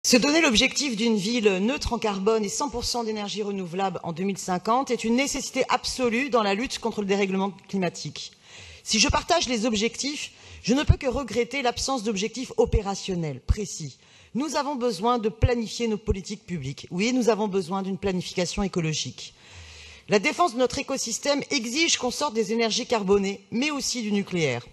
Se donner l'objectif d'une ville neutre en carbone et 100% d'énergie renouvelable en 2050 est une nécessité absolue dans la lutte contre le dérèglement climatique. Si je partage les objectifs, je ne peux que regretter l'absence d'objectifs opérationnels précis. Nous avons besoin de planifier nos politiques publiques. Oui, nous avons besoin d'une planification écologique. La défense de notre écosystème exige qu'on sorte des énergies carbonées, mais aussi du nucléaire.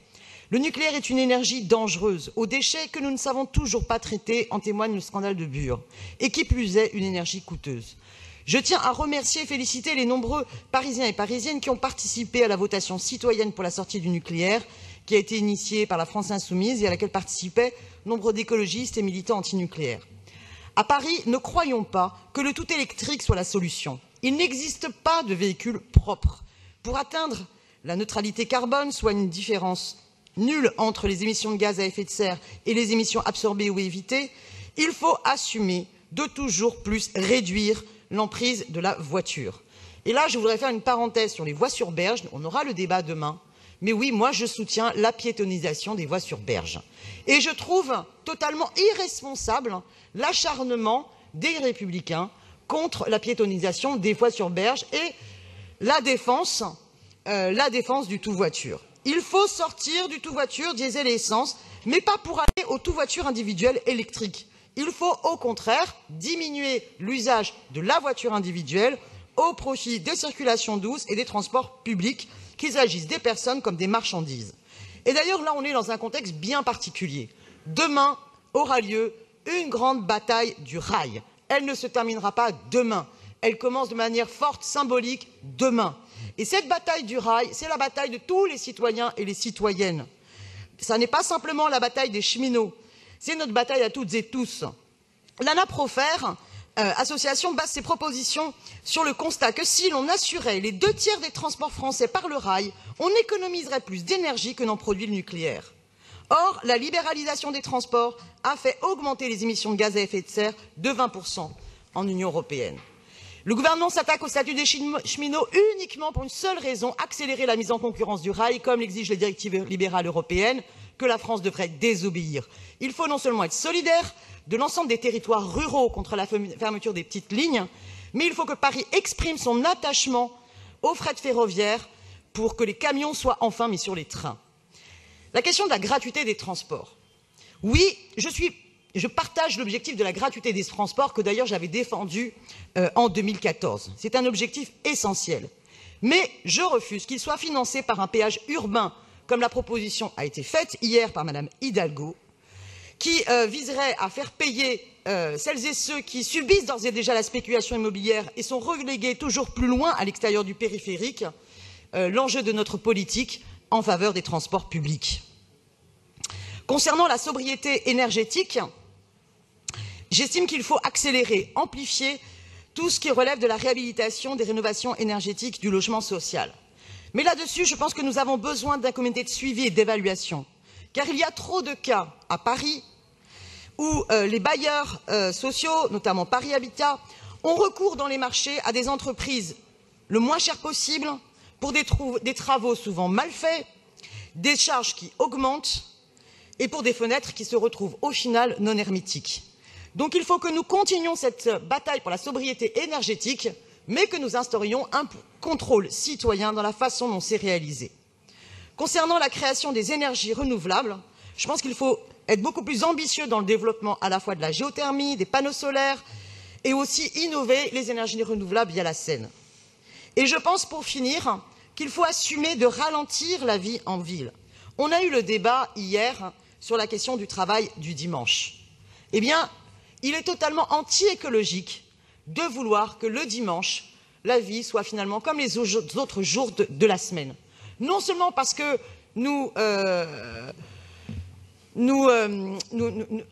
Le nucléaire est une énergie dangereuse, aux déchets que nous ne savons toujours pas traiter, en témoigne le scandale de Bure, et qui plus est, une énergie coûteuse. Je tiens à remercier et féliciter les nombreux Parisiens et Parisiennes qui ont participé à la votation citoyenne pour la sortie du nucléaire, qui a été initiée par la France Insoumise et à laquelle participaient nombre d'écologistes et militants antinucléaires. À Paris, ne croyons pas que le tout électrique soit la solution. Il n'existe pas de véhicule propre. Pour atteindre la neutralité carbone, soit une différence nulle entre les émissions de gaz à effet de serre et les émissions absorbées ou évitées, il faut assumer de toujours plus réduire l'emprise de la voiture. Et là, je voudrais faire une parenthèse sur les voies sur berge. On aura le débat demain. Mais oui, moi, je soutiens la piétonisation des voies sur berge. Et je trouve totalement irresponsable l'acharnement des Républicains contre la piétonisation des voies sur berge et la défense du tout-voiture. Il faut sortir du tout-voiture, diesel et essence, mais pas pour aller au tout-voiture individuel électrique. Il faut au contraire diminuer l'usage de la voiture individuelle au profit des circulations douces et des transports publics, qu'il s'agisse des personnes comme des marchandises. Et d'ailleurs, là, on est dans un contexte bien particulier. Demain aura lieu une grande bataille du rail. Elle ne se terminera pas demain. Elle commence de manière forte, symbolique, demain. Et cette bataille du rail, c'est la bataille de tous les citoyens et les citoyennes. Ça n'est pas simplement la bataille des cheminots, c'est notre bataille à toutes et tous. L'ANAPROFER, association, base ses propositions sur le constat que si l'on assurait les 2/3 des transports français par le rail, on économiserait plus d'énergie que n'en produit le nucléaire. Or, la libéralisation des transports a fait augmenter les émissions de gaz à effet de serre de 20% en Union européenne. Le gouvernement s'attaque au statut des cheminots uniquement pour une seule raison, accélérer la mise en concurrence du rail, comme l'exigent les directives libérales européennes, que la France devrait désobéir. Il faut non seulement être solidaire de l'ensemble des territoires ruraux contre la fermeture des petites lignes, mais il faut que Paris exprime son attachement au fret ferroviaire pour que les camions soient enfin mis sur les trains. La question de la gratuité des transports. Oui, je partage l'objectif de la gratuité des transports que d'ailleurs j'avais défendu en 2014. C'est un objectif essentiel. Mais je refuse qu'il soit financé par un péage urbain, comme la proposition a été faite hier par Madame Hidalgo, qui viserait à faire payer celles et ceux qui subissent d'ores et déjà la spéculation immobilière et sont relégués toujours plus loin à l'extérieur du périphérique, l'enjeu de notre politique en faveur des transports publics. Concernant la sobriété énergétique, j'estime qu'il faut accélérer, amplifier tout ce qui relève de la réhabilitation des rénovations énergétiques du logement social. Mais là-dessus, je pense que nous avons besoin d'un comité de suivi et d'évaluation, car il y a trop de cas à Paris où les bailleurs sociaux, notamment Paris Habitat, ont recours dans les marchés à des entreprises le moins cher possible pour des travaux souvent mal faits, des charges qui augmentent et pour des fenêtres qui se retrouvent au final non hermétiques. Donc il faut que nous continuions cette bataille pour la sobriété énergétique, mais que nous instaurions un contrôle citoyen dans la façon dont c'est réalisé. Concernant la création des énergies renouvelables, je pense qu'il faut être beaucoup plus ambitieux dans le développement à la fois de la géothermie, des panneaux solaires, et aussi innover les énergies renouvelables via la Seine. Et je pense, pour finir, qu'il faut assumer de ralentir la vie en ville. On a eu le débat hier sur la question du travail du dimanche. Eh bien, il est totalement anti-écologique de vouloir que le dimanche, la vie soit finalement comme les autres jours de la semaine. Non seulement parce que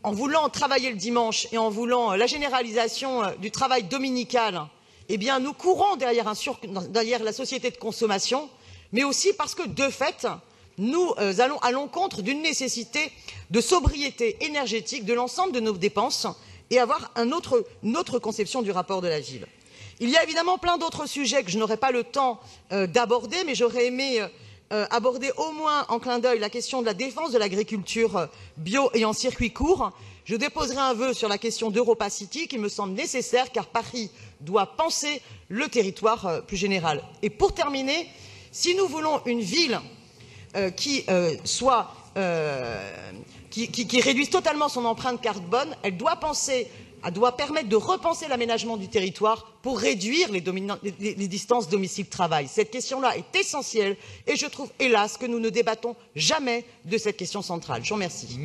en voulant travailler le dimanche et en voulant la généralisation du travail dominical, eh bien, nous courons derrière la société de consommation, mais aussi parce que, de fait, nous allons à l'encontre d'une nécessité de sobriété énergétique de l'ensemble de nos dépenses et avoir une autre conception du rapport de la ville. Il y a évidemment plein d'autres sujets que je n'aurai pas le temps d'aborder, mais j'aurais aimé aborder au moins en clin d'œil la question de la défense de l'agriculture bio et en circuit court, Je déposerai un vœu sur la question d'Europa City qui me semble nécessaire car Paris doit penser le territoire plus général. Et pour terminer, si nous voulons une ville qui réduise totalement son empreinte carbone, elle doit permettre de repenser l'aménagement du territoire pour réduire les distances domicile-travail. Cette question-là est essentielle et je trouve, hélas, que nous ne débattons jamais de cette question centrale. Je vous remercie.